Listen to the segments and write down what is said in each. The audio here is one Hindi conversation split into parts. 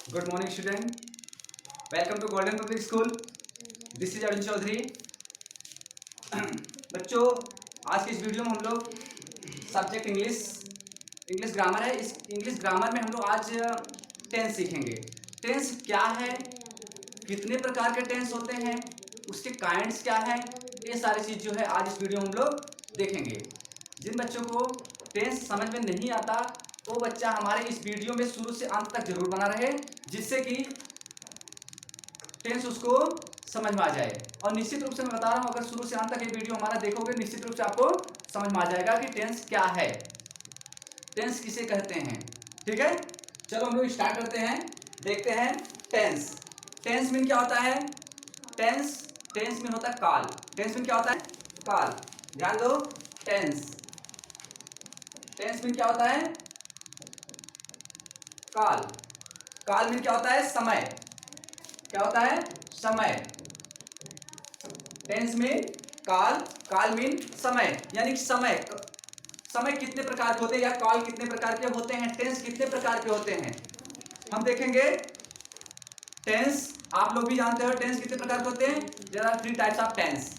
Good morning, student. Welcome to Golden Public School. This is Arun Chaudhary. बच्चों, आज की इस वीडियो में हम लोग सब्जेक्ट इंग्लिश ग्रामर है. इस इंग्लिश ग्रामर में हम लोग आज टेंस सीखेंगे. टेंस क्या है, कितने प्रकार के टेंस होते हैं, उसके काइंड्स क्या है, ये सारी चीज़ जो है आज इस वीडियो में हम लोग देखेंगे. जिन बच्चों को टेंस समझ में नहीं आता वो बच्चा हमारे इस वीडियो में शुरू से अंत तक जरूर बना रहे, जिससे कि टेंस उसको समझ में आ जाए. और निश्चित रूप से मैं बता रहा हूँ, अगर शुरू से अंत तक ये वीडियो हमारा देखोगे निश्चित रूप से आपको समझ में आ जाएगा कि टेंस क्या है, टेंस किसे कहते हैं. ठीक है, चलो हम लोग स्टार्ट करते हैं. देखते हैं टेंस. टेंस मीन क्या होता है? टेंस मीन होता है काल. टेंस मीन क्या होता है? काल. ध्यान दो. टेंस मीन क्या होता है? काल. काल मीन क्या होता है? समय. क्या होता है? समय. टेंस मीन काल, काल मीन समय. यानी कि समय कितने प्रकार के होते हैं या काल कितने प्रकार के होते हैं, टेंस कितने प्रकार के होते हैं, हम देखेंगे. टेंस आप लोग भी जानते हो टेंस कितने प्रकार के होते हैं. There are 3 types of tense.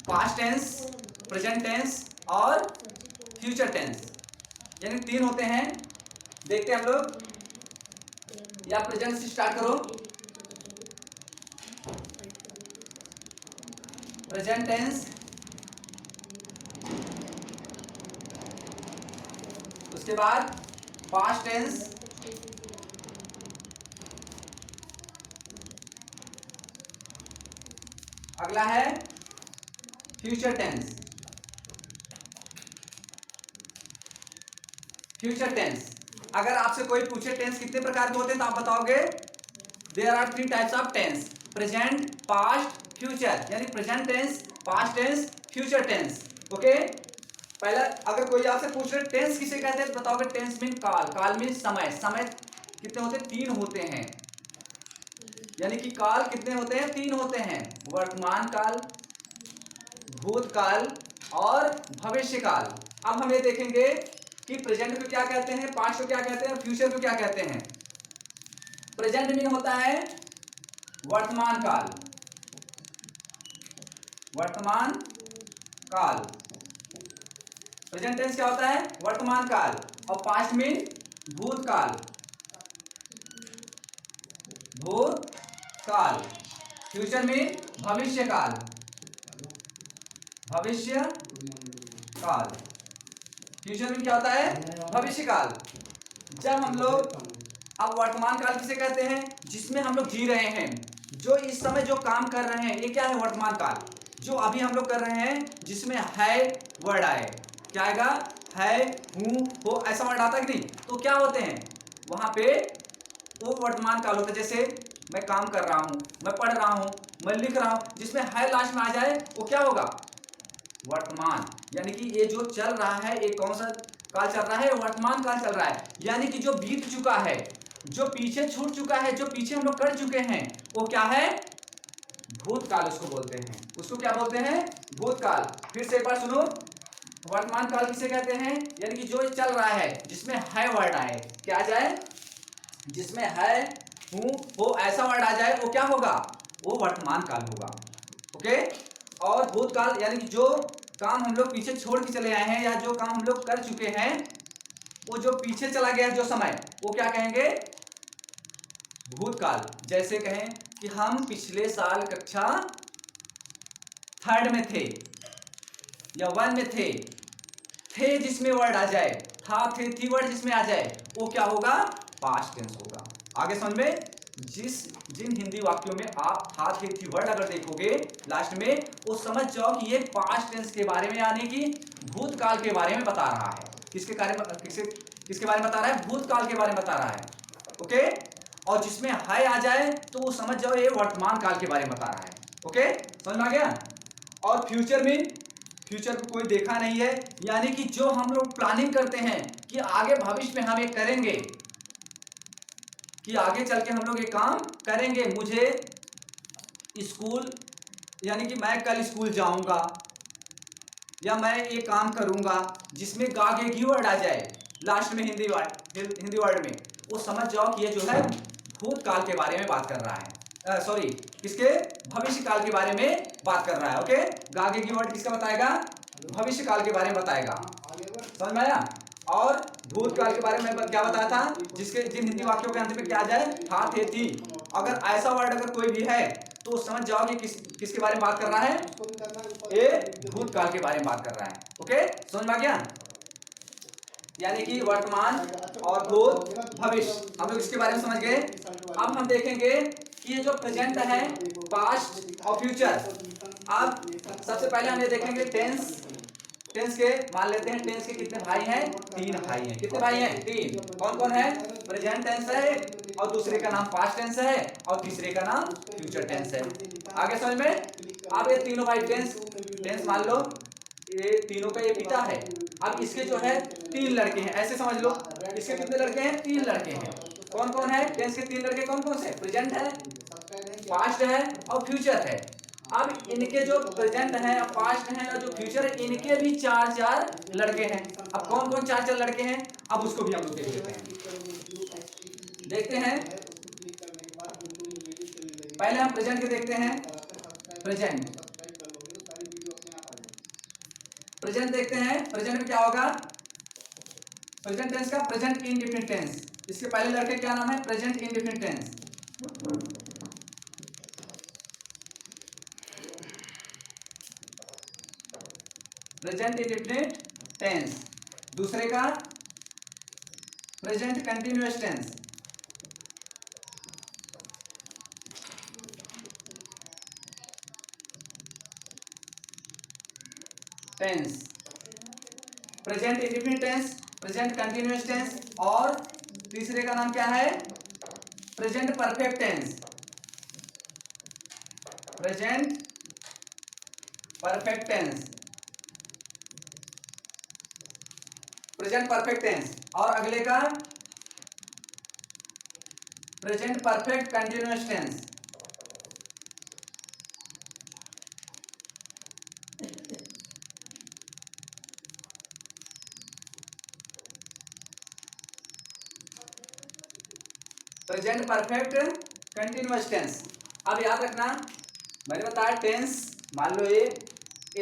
Past tense, present tense और फ्यूचर टेंस. यानी 3 होते हैं. देखते हैं हम लोग. या प्रेजेंट से स्टार्ट करो. प्रेजेंट टेंस, उसके बाद पास्ट टेंस, अगला है फ्यूचर टेंस. फ्यूचर टेंस अगर आपसे कोई पूछे टेंस कितने प्रकार के होते हैं तो आप बताओगे there are 3 types of tense. Present, past, future. यानी present tense, past tense, future tense. Okay. पहला अगर कोई आपसे पूछ रहे टेंस किसे कहते हैं तो बताओगे टेंस मीन काल. काल मीन समय. समय कितने होते हैं? 3 होते हैं. यानी कि काल कितने होते हैं? 3 होते हैं. वर्तमान काल, भूतकाल और भविष्य काल. अब हम ये देखेंगे कि प्रेजेंट को क्या कहते हैं, पास्ट को क्या कहते हैं, फ्यूचर को क्या कहते हैं. प्रेजेंट मीन होता है वर्तमान काल. वर्तमान काल. प्रेजेंट टेंस क्या होता है? वर्तमान काल. और पास्ट मीन भूतकाल. भूतकाल. फ्यूचर मीन भविष्य काल. भविष्य काल. फ्यूचर मीन क्या होता है? भविष्य काल. जब हम लोग अब वर्तमान काल किसे कहते हैं? जिसमें हम लोग जी रहे हैं, जो इस समय जो काम कर रहे हैं, ये क्या है? वर्तमान काल. जो अभी हम लोग कर रहे हैं जिसमें है वर्ड आए. क्या आएगा? है, हूं, हो, ऐसा वर्ड आता है कि नहीं? तो क्या होते हैं वहां पे? वो वर्तमान काल होता है. जैसे मैं काम कर रहा हूं, मैं पढ़ रहा हूं, मैं लिख रहा हूं, जिसमें है लास्ट में आ जाए वो क्या होगा? वर्तमान. यानी कि ये जो चल रहा है ये कौन सा काल चल रहा है? वर्तमान काल चल रहा है. यानी कि जो बीत चुका है, जो पीछे छूट चुका है, जो पीछे हम लोग कर चुके हैं, वो क्या है? भूतकाल उसको बोलते हैं. उसको क्या बोलते हैं? भूतकाल. फिर से एक बार सुनो. वर्तमान काल किसे कहते हैं? यानी कि जो चल रहा है जिसमें है वर्ड आए. क्या आ जाए? जिसमें है, हूं, हो, ऐसा वर्ड आ जाए वो क्या होगा? वो वर्तमान काल होगा. ओके. और भूतकाल यानी कि जो काम हम लोग पीछे छोड़ के चले आए हैं या जो काम हम लोग कर चुके हैं, वो जो पीछे चला गया है जो समय, वो क्या कहेंगे? भूतकाल. जैसे कहें कि हम पिछले साल कक्षा 3rd में थे या 1 में थे जिसमें वर्ड आ जाए, था, थे, थी वर्ड जिसमें आ जाए, वो क्या होगा? पास्ट टेंस होगा. आगे समझ में? जिन हिंदी वाक्यों में आप था, थे, थी वर्ड अगर देखोगे लास्ट में, वो समझ जाओ कि ये पास्ट टेंस के बारे में यानी कि भूतकाल के बारे में बता रहा है. किसके बारे में बता रहा है? भूतकाल के बारे में बता रहा है. ओके. और जिसमें है आ जाए तो वो समझ जाओ ये वर्तमान काल के बारे में बता रहा है. ओके, समझ में आ गया? और फ्यूचर में, फ्यूचर को कोई देखा नहीं है. यानी कि जो हम लोग प्लानिंग करते हैं कि आगे भविष्य में हम ये करेंगे, कि आगे चल के हम लोग ये काम करेंगे. मुझे स्कूल यानी कि मैं कल स्कूल जाऊंगा या मैं ये काम करूंगा, जिसमें गा के कीवर्ड आ जाए लास्ट में हिंदी वर्ड में, वो समझ जाओ कि ये जो है भूतकाल के बारे में बात कर रहा है, सॉरी किसके, भविष्य काल के बारे में बात कर रहा है। ओके, आगे की वर्ड किसका बताएगा, भविष्य काल के बारे में बताएगा, समझ में आया। और भूतकाल के बारे में क्या बताया था, जिसके जिन हिंदी वाक्यों के अंत में क्या आ जाए, था थे थी। अगर ऐसा वर्ड अगर कोई भी है तो समझ जाओ कि किसके बारे में बात कर रहा है, ये भूतकाल के बारे में बात कर रहा है। ओके, समझ में आ गया। यानी कि वर्तमान और भूत, भविष्य, हम लोग इसके बारे में समझ गए। अब हम देखेंगे कि ये जो प्रेजेंट है, पास्ट और फ्यूचर। अब सबसे पहले हम ये देखेंगे टेंस। टेंस के मान लेते हैं, टेंस के कितने भाई हैं, 3 भाई हैं। कितने भाई हैं, 3। कौन कौन है, प्रेजेंट टेंस है, और दूसरे का नाम पास्ट टेंस है, और तीसरे का नाम फ्यूचर टेंस है। आगे समझ में। अब ये तीनों भाई टेंस मान लो ये तीनों का ये पिता है। अब इसके जो है 3 लड़के हैं, ऐसे समझ लो। इसके कितने लड़के हैं, 3 लड़के हैं। कौन कौन है, टेंस के 3 लड़के कौन कौन से, प्रेजेंट है, पास्ट है और फ्यूचर है। अब इनके जो प्रेजेंट है, पास्ट है और जो फ्यूचर है, इनके भी 4 लड़के हैं। अब कौन कौन 4 लड़के हैं, अब उसको भी हम लोग देख लेते हैं। देखते हैं, पहले हम प्रेजेंट के देखते हैं। प्रेजेंट देखते हैं। प्रेजेंट में क्या होगा, प्रेजेंट टेंस का प्रेजेंट इंडेफिनिट टेंस। इसके पहले लड़के क्या नाम है, present indefinite tense. Present indefinite tense. दूसरे का present continuous tense. Tense, present indefinite tense, present continuous tense, और तीसरे का नाम क्या है, present perfect tense. Present perfect tense, present perfect tense, और अगले का present perfect continuous tense. Present perfect continuous tense. अब याद रखना, मैंने बताया टेंस, मान लो ये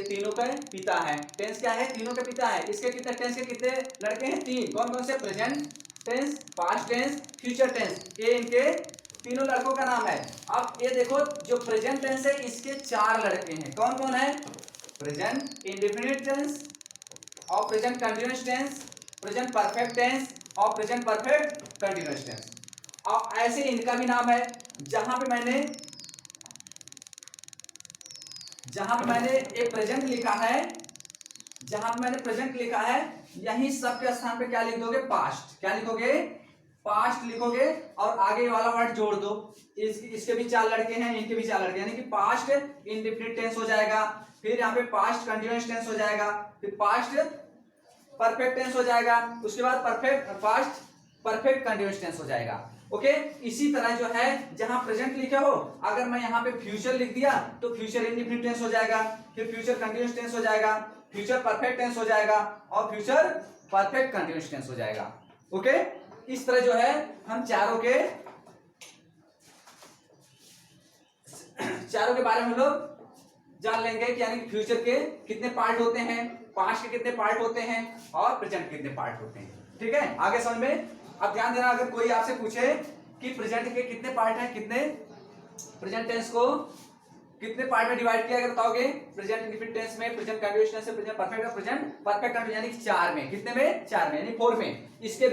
तीनों के पिता है। टेंस क्या है, तीनों के पिता है। इसके कितने, टेंस के कितने लड़के हैं, 3। कौन कौन से, present tense, past tense, future tense. ये इनके तीनों लड़कों का नाम है। अब ये देखो, जो प्रेजेंट टेंस है इसके 4 लड़के हैं। कौन कौन है, प्रेजेंट इंडेफिनिट टेंस, और present continuous tense, present perfect tense, और प्रेजेंट परफेक्ट कंटिन्यूअस टेंस। अब ऐसे इनका भी नाम है। जहां पे मैंने एक प्रेजेंट लिखा है, जहां पे मैंने प्रेजेंट लिखा है, यही सब के स्थान पे क्या लिख दोगे, पास्ट। क्या लिखोगे, पास्ट लिखोगे, और आगे वाला वर्ड जोड़ दो। इसके भी 4 लड़के हैं, इनके भी 4 लड़के, यानी कि पास्ट इंडेफिनिट टेंस हो जाएगा। फिर यहाँ पे पास्ट कंटिन्यूअस टेंस हो जाएगा, फिर पास्ट परफेक्ट टेंस हो जाएगा, उसके बाद पास्ट परफेक्ट कंटिन्यूअस टेंस हो जाएगा। ओके, इसी तरह जो है जहां प्रेजेंट लिखे हो, अगर मैं यहाँ पे फ्यूचर लिख दिया तो फ्यूचर इंडेफिनिट टेंस हो जाएगा, फिर फ्यूचर कंटिन्यूअस टेंस हो जाएगा, फ्यूचर परफेक्ट टेंस हो जाएगा, और फ्यूचर परफेक्ट कंटिन्यूअस टेंस हो जाएगा। ओके, इस तरह जो है हम चारों के बारे में हम लोग जान लेंगे कि यानी फ्यूचर के कितने पार्ट होते हैं, पास्ट के कितने पार्ट होते हैं, और प्रेजेंट के कितने पार्ट होते हैं। ठीक है, आगे समझ में। अब ध्यान देना, अगर कोई आपसे पूछे कि प्रेजेंट के कितने पार्ट हैं, कितने, प्रेजेंट टेंस को कितने पार्ट में डिवाइड किया गया बताओगे, प्रेजेंट इंडेफिनिट टेंस में, प्रेजेंट कंटिन्यूअस टेंस में, प्रेजेंट परफेक्ट और प्रेजेंट परफेक्ट कंटिन्यूअस, यानी कि 4 में। कितने में, 4 में, यानी 4 में। इसको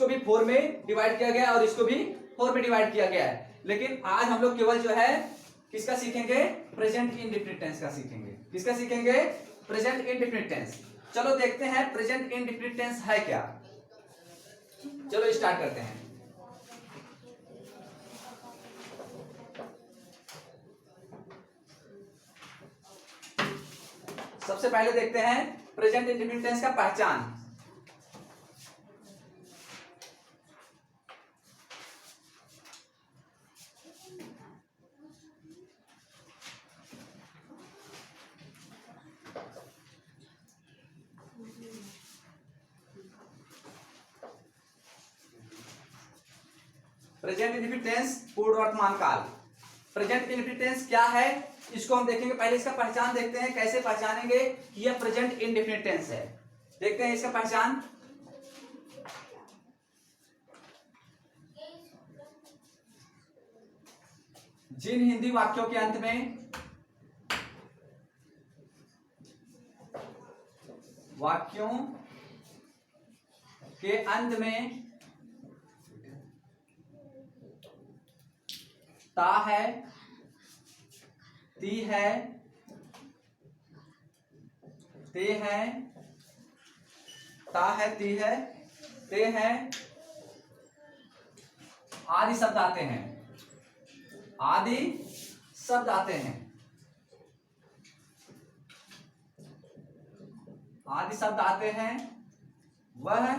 भी 4 में डिवाइड किया गया, और इसको भी 4 में डिवाइड किया गया है। लेकिन आज हम लोग केवल जो है किसका सीखेंगे, प्रेजेंट इंडेफिनिट टेंस का सीखेंगे। किसका सीखेंगे, प्रेजेंट इंडेफिनिट टेंस। चलो देखते हैं प्रेजेंट इंडेफिनिट टेंस है क्या। चलो स्टार्ट करते हैं। सबसे पहले देखते हैं प्रेजेंट इंडेफिनिट टेंस का पहचान। प्रेजेंट इंडेफिनिट टेंस पूर्ण वर्तमान काल। प्रेजेंट इंडेफिनिट टेंस क्या है इसको हम देखेंगे। पहले इसका पहचान देखते हैं, कैसे पहचानेंगे कि यह प्रेजेंट इंडेफिनिट टेंस है। देखते हैं इसका पहचान। जिन हिंदी वाक्यों के अंत में ता है, ती है, ते है, ता है, ती है, ते है आदि शब्द आते हैं, आदि शब्द आते हैं, आदि शब्द आते हैं, वह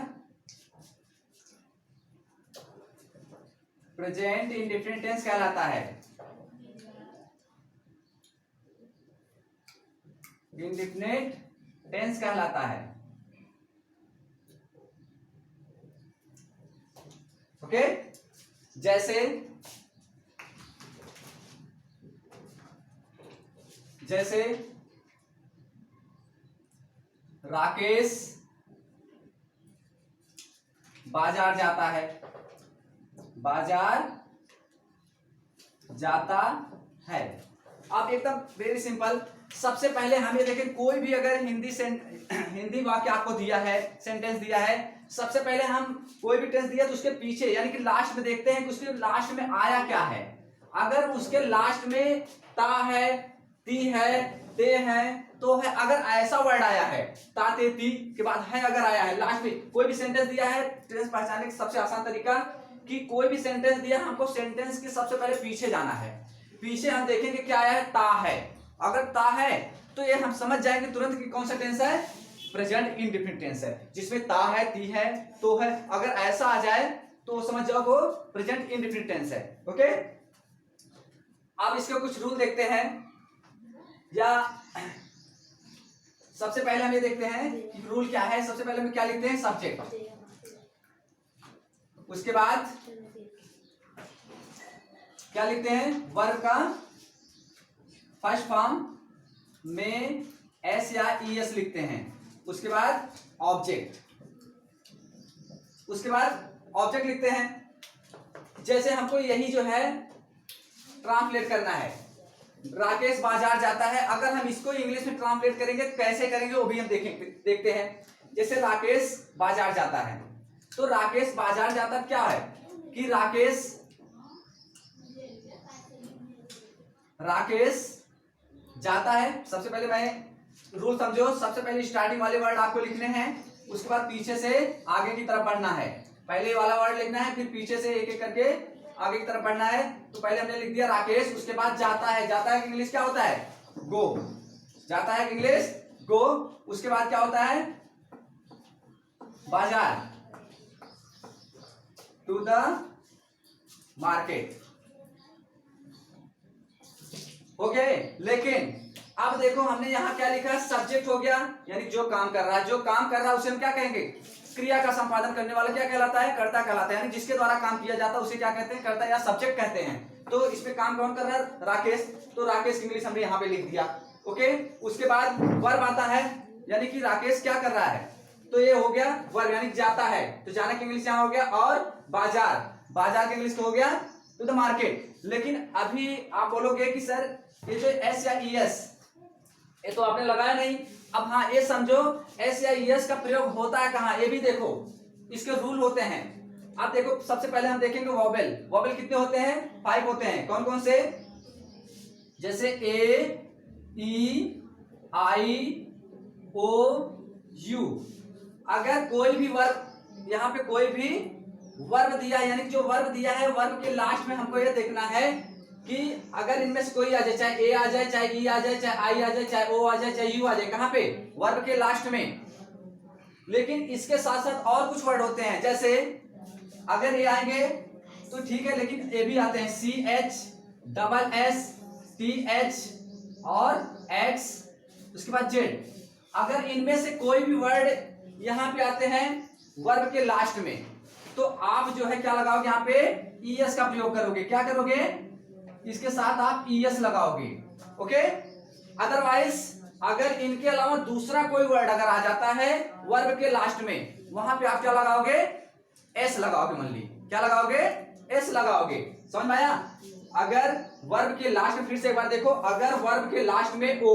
प्रेजेंट इंडेफिनिट टेंस कहलाता है। इंडेफिनिट टेंस कहलाता है। ओके, जैसे जैसे राकेश बाजार जाता है, बाजार जाता है। अब एकदम वेरी सिंपल, सबसे पहले हम ये देखें, कोई भी अगर हिंदी वाक्य आपको दिया है, सेंटेंस दिया है, सबसे पहले हम कोई भी टेंस दिया तो उसके पीछे यानी कि लास्ट में देखते हैं कि उसके लास्ट में आया क्या है। अगर उसके लास्ट में ता है, ती है, ते है, तो है, अगर ऐसा वर्ड आया है ता ते ती के बाद है अगर आया है लास्ट में, कोई भी सेंटेंस दिया है, टेंस पहचानने का सबसे आसान तरीका कि कोई भी सेंटेंस दिया हमको सेंटेंस के सबसे पहले पीछे जाना है। पीछे हम देखेंगे क्या आया है, ता है। अगर ता है तो ये हम समझ जाएंगे तुरंत कि कौन सा टेंस है, प्रेजेंट इंडेफिनिट टेंस है, जिसमें ता है, ती है, तो है। अगर ऐसा आ जाए तो समझ जाओ वो प्रेजेंट इंडेफिनिट टेंस है। ओके, अब इसके कुछ रूल देखते हैं, या सबसे पहले हम ये देखते हैं कि रूल क्या है। सबसे पहले हम क्या लिखते हैं, सब्जेक्ट, उसके बाद क्या लिखते हैं, वर्ब का फर्स्ट फॉर्म में एस या ईएस लिखते हैं, उसके बाद ऑब्जेक्ट, उसके बाद ऑब्जेक्ट लिखते हैं। जैसे हमको यही जो है ट्रांसलेट करना है, राकेश बाजार जाता है, अगर हम इसको इंग्लिश में ट्रांसलेट करेंगे कैसे करेंगे वो भी हम देखते हैं। जैसे राकेश बाजार जाता है, तो राकेश बाजार जाता क्या है कि राकेश जाता है। सबसे पहले मैं रूल समझो, सबसे पहले स्टार्टिंग वाले वर्ड आपको लिखने हैं, उसके बाद पीछे से आगे की तरफ बढ़ना है। पहले वाला वर्ड लिखना है, फिर पीछे से एक एक करके आगे की तरफ बढ़ना है। तो पहले हमने लिख दिया राकेश, उसके बाद जाता है। जाता है कि इंग्लिश क्या होता है, गो। जाता है कि इंग्लिश गो। उसके बाद क्या होता है, बाजार, टू द मार्केट। ओके, लेकिन अब देखो हमने यहां क्या लिखा है, सब्जेक्ट हो गया, यानी जो काम कर रहा है, जो काम कर रहा है उसे हम क्या कहेंगे, क्रिया का संपादन करने वाला क्या कहलाता है, कर्ता कहलाता है। यानी जिसके द्वारा काम किया जाता है उसे क्या कहते हैं, कर्ता या सब्जेक्ट कहते हैं। तो इसमें काम कौन कर रहा है, राकेश। तो राकेश की इंग्लिश हमने यहाँ पे लिख दिया। ओके, उसके बाद वर्ब आता है, यानी कि राकेश क्या कर रहा है, तो ये हो गया वर्ब, यानी जाता है। तो जाने की इंग्लिश यहाँ हो गया, और बाजार, बाजार की इंग्लिश तो हो गया टू द मार्केट। लेकिन अभी आप बोलोगे कि सर ये जो एस या ईएस ये तो आपने लगाया नहीं। अब हाँ ये समझो, एस या ईएस का प्रयोग होता है कहाँ, ये भी देखो, इसके रूल होते हैं। आप देखो, सबसे पहले हम देखेंगे वोवेल। वोवेल कितने होते हैं, 5 होते हैं। कौन कौन से, जैसे ए, ई, आई, ओ, यू। अगर कोई भी वर्ब, यहाँ पे कोई भी वर्ब दिया, यानी जो वर्ब दिया है, वर्ब के लास्ट में हमको यह देखना है कि अगर इनमें से कोई आ जाए, चाहे ए आ जाए, चाहे ई आ जाए, चाहे आई आ जाए, चाहे ओ आ जाए, चाहे यू आ जाए, कहाँ पे, वर्ब के लास्ट में। लेकिन इसके साथ साथ और कुछ वर्ड होते हैं, जैसे अगर ए आएंगे तो ठीक है, लेकिन ए भी आते हैं, C H, double S, T H और एक्स, उसके बाद जेड। अगर इनमें से कोई भी वर्ड यहाँ पे आते हैं वर्ब के लास्ट में, तो आप जो है क्या लगाओगे यहाँ पे ईएस का प्रयोग करोगे। क्या करोगे, इसके साथ आप ईएस लगाओगे। ओके, अदरवाइज अगर इनके अलावा दूसरा कोई वर्ड अगर आ जाता है वर्ब के लास्ट में, वहां पे आप क्या लगाओगे, एस लगाओगे। मान ली क्या लगाओगे, एस लगाओगे। समझ में आया? अगर वर्ब के लास्ट में, फिर से एक बार देखो, अगर वर्ब के लास्ट में ओ,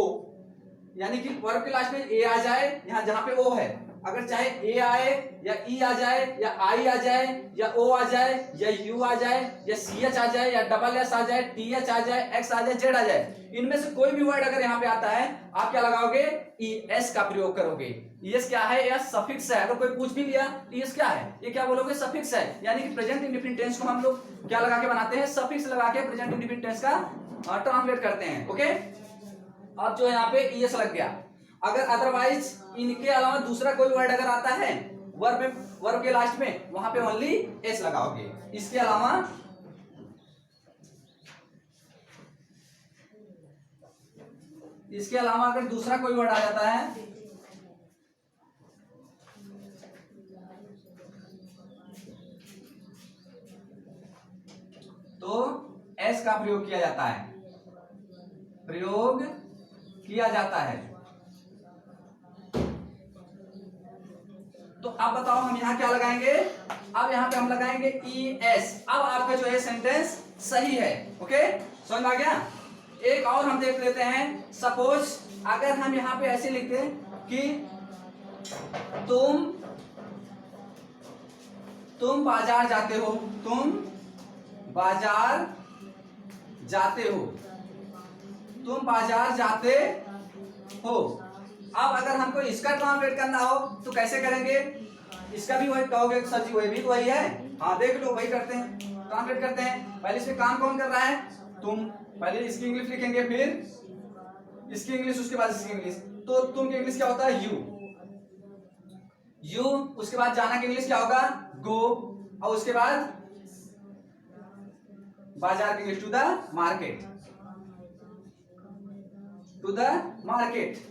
यानी कि वर्ब के लास्ट में ए आ जाए, यहां जहां पे ओ है, अगर चाहे ए आए या ई आ जाए या आई आ जाए या ओ आ जाए या यू आ जाए या सी एच आ जाए या डबल एस आ जाए, टी एच आ जाए, एक्स आ जाए, जेड आ जाए, इनमें से कोई भी वर्ड अगर यहाँ पे आता है, आप क्या लगाओगे, ई एस का प्रयोग करोगे। ई एस क्या है, यह सफिक्स है। अगर कोई पूछ भी लिया ई एस क्या है, ये क्या बोलोगे, सफिक्स है। यानी कि प्रेजेंट इंडेफिनिट टेंस को हम लोग क्या लगा के बनाते हैं, सफिक्स लगा के प्रेजेंट इंडेफिनिट टेंस का ट्रांसलेट करते हैं। ओके, अब जो यहाँ पे ई एस लग गया। अगर अदरवाइज इनके अलावा दूसरा कोई वर्ड अगर आता है वर्ब के लास्ट में, वहां पे ओनली एस लगाओगे। इसके अलावा अगर दूसरा कोई वर्ड आ जाता है, तो एस का प्रयोग किया जाता है, प्रयोग किया जाता है। तो अब बताओ हम यहाँ क्या लगाएंगे, अब यहाँ पे हम लगाएंगे ई एस। अब आपका जो है सेंटेंस सही है। ओके, समझ आ गया? एक और हम देख लेते हैं। सपोज अगर हम यहाँ पे ऐसे लिखते हैं कि तुम बाजार जाते हो, तुम बाजार जाते हो, तुम बाजार जाते हो। अब अगर हमको इसका ट्रांसलेट करना हो तो कैसे करेंगे, इसका भी वही कहोगे सर जी, वही भी तो वही है। हाँ देख लो, वही करते हैं, ट्रांसलेट करते हैं। पहले इसमें काम कौन कर रहा है, तुम। पहले इसकी इंग्लिश लिखेंगे, फिर इसकी इंग्लिश, उसके बाद इसकी इंग्लिश। तो तुम की इंग्लिश क्या होता है, यू। उसके बाद जाना की इंग्लिश क्या होगा, गो। और उसके बाद बाजार की English to the market, to the market.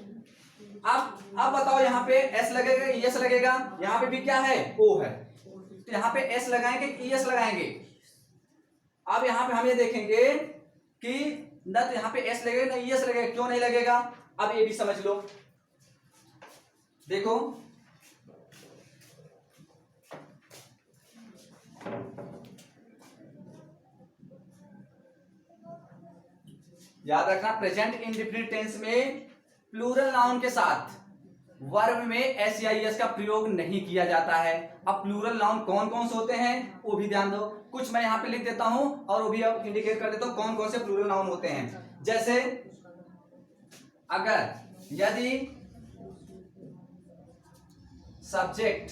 अब बताओ यहाँ पे एस लगेगा, एस लगेगा, यहाँ पे भी क्या है, ओ है, तो यहाँ पे एस लगाएंगे, एस लगाएंगे। अब यहाँ पे हम ये देखेंगे कि न तो यहाँ पे एस लगेगा ना एस लगेगा। क्यों नहीं लगेगा, अब ये भी समझ लो। देखो याद रखना, प्रेजेंट इंडेफिनिट टेंस में प्लूरल नाउन के साथ वर्ब में एस या एस का प्रयोग नहीं किया जाता है। अब प्लूरल नाउन कौन कौन से होते हैं वो भी ध्यान दो। कुछ मैं यहाँ पे लिख देता हूं और वो भी अब इंडिकेट कर देता हूं कौन कौन से प्लूरल नाउन होते हैं। जैसे अगर यदि सब्जेक्ट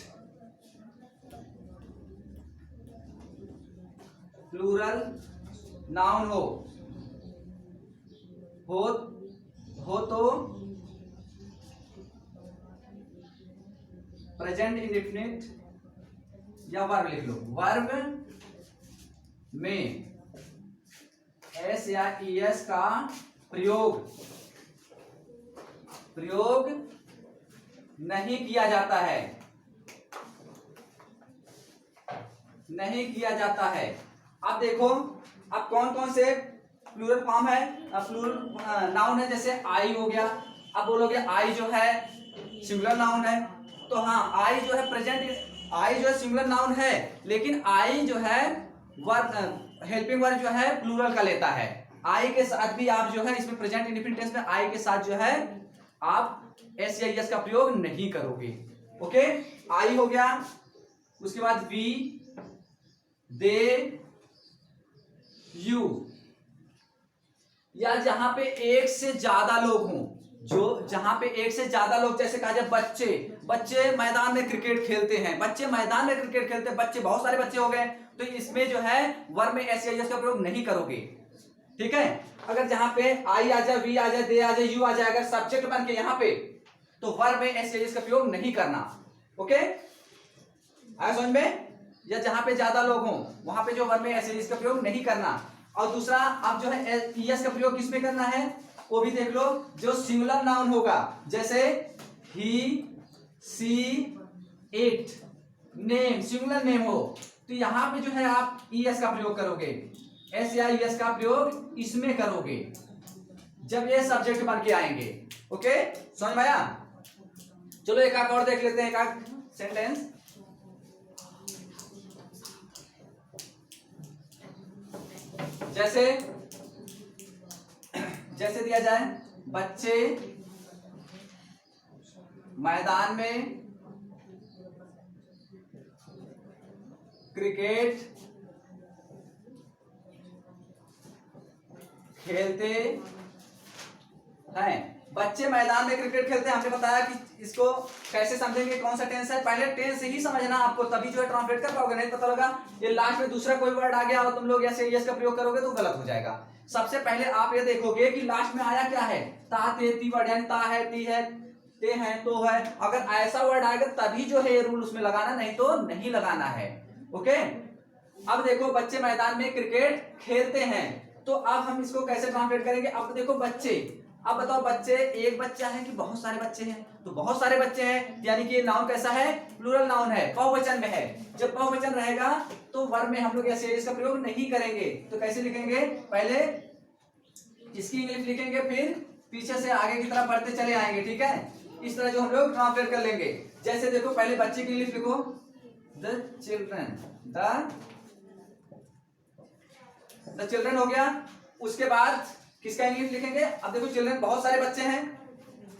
प्लूरल नाउन हो तो प्रेजेंट इंडेफिनिट या वर्ब लिख लो, वर्ब में एस या ईएस का प्रयोग नहीं किया जाता है, नहीं किया जाता है। अब देखो, अब कौन कौन से प्लूरल फॉर्म है, प्लूरल नाउन है। जैसे आई हो गया, अब बोलोगे आई जो है सिंगुलर नाउन है, तो हाँ आई जो है प्रेजेंट, आई जो है सिंगुलर नाउन है, लेकिन आई जो है वर्ब, हेल्पिंग वर्ब जो है प्लूरल का लेता है। आई के साथ भी आप जो है इसमें प्रेजेंट इंडेफिनिट टेंस में आई के साथ जो है आप एस या एस का प्रयोग नहीं करोगे। ओके, आई हो गया, उसके बाद वी, दे, यू, या जहां पे एक से ज्यादा लोग हों, जो जहां पे एक से ज्यादा लोग, जैसे कहा जाए बच्चे मैदान में क्रिकेट खेलते हैं, बच्चे मैदान में क्रिकेट खेलते हैं, बच्चे बहुत सारे बच्चे हो गए, तो इसमें जो है वर्ब में एस या एस का प्रयोग नहीं करोगे। ठीक है, अगर जहां पे आई आ जाए, वी आ जाए, दे आ जाए, यू आ जाए, अगर सब्जेक्ट बन के यहां पे, तो वर्ब में एस या एस का प्रयोग नहीं करना। ओके, आया समझ में? या जहां पे ज्यादा लोग हों वहां पे जो वर्ब में एस या एस का प्रयोग नहीं करना। और दूसरा, अब जो है एस का प्रयोग किसमें करना है वो भी देख लो, जो सिंगुलर नाउन होगा, जैसे ही, सी, इट, नेम, सिंगुलर नेम हो, तो यहाँ पे जो है आप ईएस का प्रयोग करोगे, एस या ईएस का प्रयोग इसमें करोगे जब ये सब्जेक्ट बन के आएंगे। ओके, समझ में आया? चलो एक आध और देख लेते हैं, एक आध सेंटेंस। जैसे जैसे दिया जाए, बच्चे मैदान में क्रिकेट खेलते हैं। बच्चे मैदान में क्रिकेट खेलते हैं, हमने बताया कि इसको कैसे समझेंगे, कौन सा टेंस है, पहले टेंस ही समझना आपको, तभी जो है ट्रांसलेट कर पाओगे, नहीं पता लगा ये लास्ट में दूसरा कोई वर्ड आ गया और तुम लोग ऐसे यस का प्रयोग करोगे तो गलत हो जाएगा। सबसे पहले आप ये देखोगे कि लास्ट में आया क्या है, ता ते ती वर्ड, यानी ता है, ती है, ते हैं, तो है, अगर ऐसा वर्ड आएगा तभी जो है ये रूल उसमें लगाना, नहीं तो नहीं लगाना है। ओके, अब देखो बच्चे मैदान में क्रिकेट खेलते हैं, तो अब हम इसको कैसे ट्रांसलेट करेंगे। अब देखो बच्चे, अब बताओ बच्चे एक बच्चा है कि बहुत सारे बच्चे हैं, तो बहुत सारे बच्चे हैं, यानी कि नाउन कैसा है, प्लूरल नाउन है, बहुवचन में है। जब बहुवचन रहेगा तो वर्ब में हम लोग ऐसे इसका प्रयोग नहीं करेंगे, तो कैसे लिखेंगे, पहले इसकी इंग्लिश लिखेंगे, फिर पीछे से आगे की तरफ बढ़ते चले आएंगे। ठीक है, इस तरह जो हम लोग ट्रांसलेट कर लेंगे। जैसे देखो पहले बच्चे की इंग्लिश लिखो, द चिल्ड्रन, द चिल्ड्रन हो गया। उसके बाद किसका इंग्लिश लिखेंगे, अब देखो चिल्ड्रन बहुत सारे बच्चे हैं,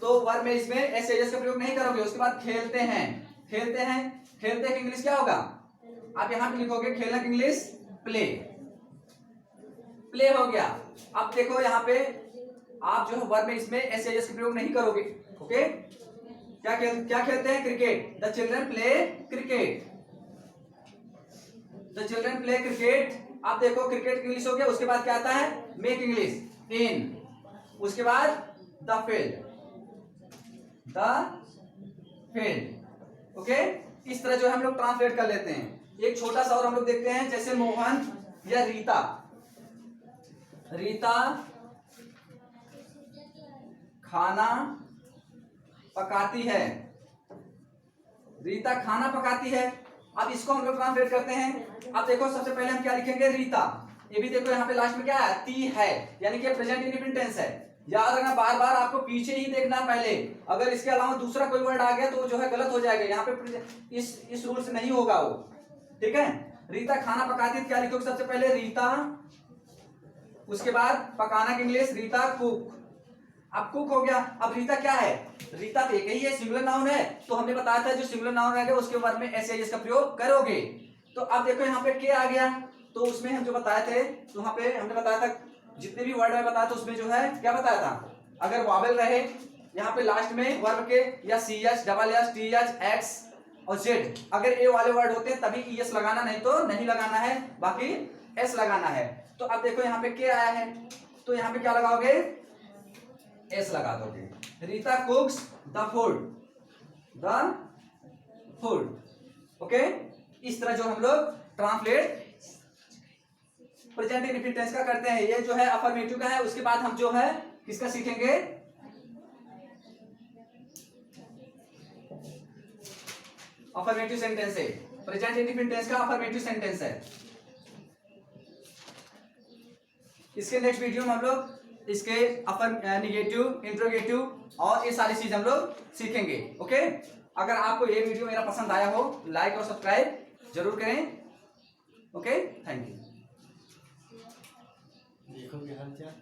तो वर्ब में इसमें एस एस का प्रयोग नहीं करोगे। उसके बाद खेलते हैं, खेलते हैं, खेलते हैं इंग्लिश क्या होगा, आप यहां पे लिखोगे खेलना की इंग्लिश प्ले, प्ले हो गया। अब देखो यहाँ पे आप जो है वर्ब में इसमें एस एस का प्रयोग नहीं करोगे। ओके, क्या खेलते हैं, cricket, the children play cricket, the children play cricket. आप देखो क्रिकेट इंग्लिश हो गया, उसके बाद क्या आता है, मेक इंग्लिश इन, उसके बाद the field, the field. Okay, इस तरह जो हम लोग ट्रांसलेट कर लेते हैं। एक छोटा सा और हम लोग देखते हैं, जैसे मोहन या रीता, रीता खाना पकाती है, रीता खाना पकाती है। अब इसको हम लोग ट्रांसलेट करते हैं। अब देखो सबसे पहले हम क्या लिखेंगे, रीता, ये भी देखो यहाँ पे लास्ट में क्या है, ती है, यानी कि प्रेजेंट इंडिफिनिट टेंस है। याद रखना, बार बार आपको पीछे ही देखना पहले, अगर इसके अलावा दूसरा कोई वर्ड आ गया तो जो है गलत हो जाएगा, यहाँ पे इस रूल से नहीं होगा वो। ठीक है, रीता खाना पकाती है, क्या लिखोगे सबसे पहले, रीता, उसके बाद पकाना की इंग्लिश रीता कुक। अब कुक हो गया। अब रीता क्या है, रीता तो एक ही है, सिंगुलर नाउन है, तो हमने बताया था जो सिंगुलर नाउन रहेगा उसके वर्ब में एस एस का प्रयोग करोगे। तो अब देखो यहाँ पे के आ गया, तो उसमें हम जो बताए थे, तो वहां पे हमने बताया था जितने भी वर्ड में बताया था उसमें जो है क्या बताया था, अगर वावेल रहे यहाँ पे लास्ट में वर्ब के, या C H, double S, T H, X और जेड, अगर ए वाले वर्ड होते हैं तभी ई एस लगाना, नहीं तो नहीं लगाना है, बाकी एस लगाना है। तो अब देखो यहाँ पे के आया है, तो यहाँ पे क्या लगाओगे, एस लगा दोगे। Rita कुक्स the food, the food. Okay, इस तरह जो हम लोग ट्रांसलेट प्रेजेंट इंडेफिनिट टेंस का करते हैं। ये जो है अफर्मेटिव का है। उसके बाद हम जो है किसका सीखेंगे, अफर्मेटिव सेंटेंस है, प्रेजेंट इंडेफिनिट टेंस का अफर्मेटिव सेंटेंस है। इसके नेक्स्ट वीडियो में हम लोग इसके निगेटिव, इंट्रोगेटिव और ये सारी चीज हम लोग सीखेंगे। ओके, अगर आपको ये वीडियो मेरा पसंद आया हो, लाइक और सब्सक्राइब जरूर करें। Okay, thank you. देखो क्या हाल चाल।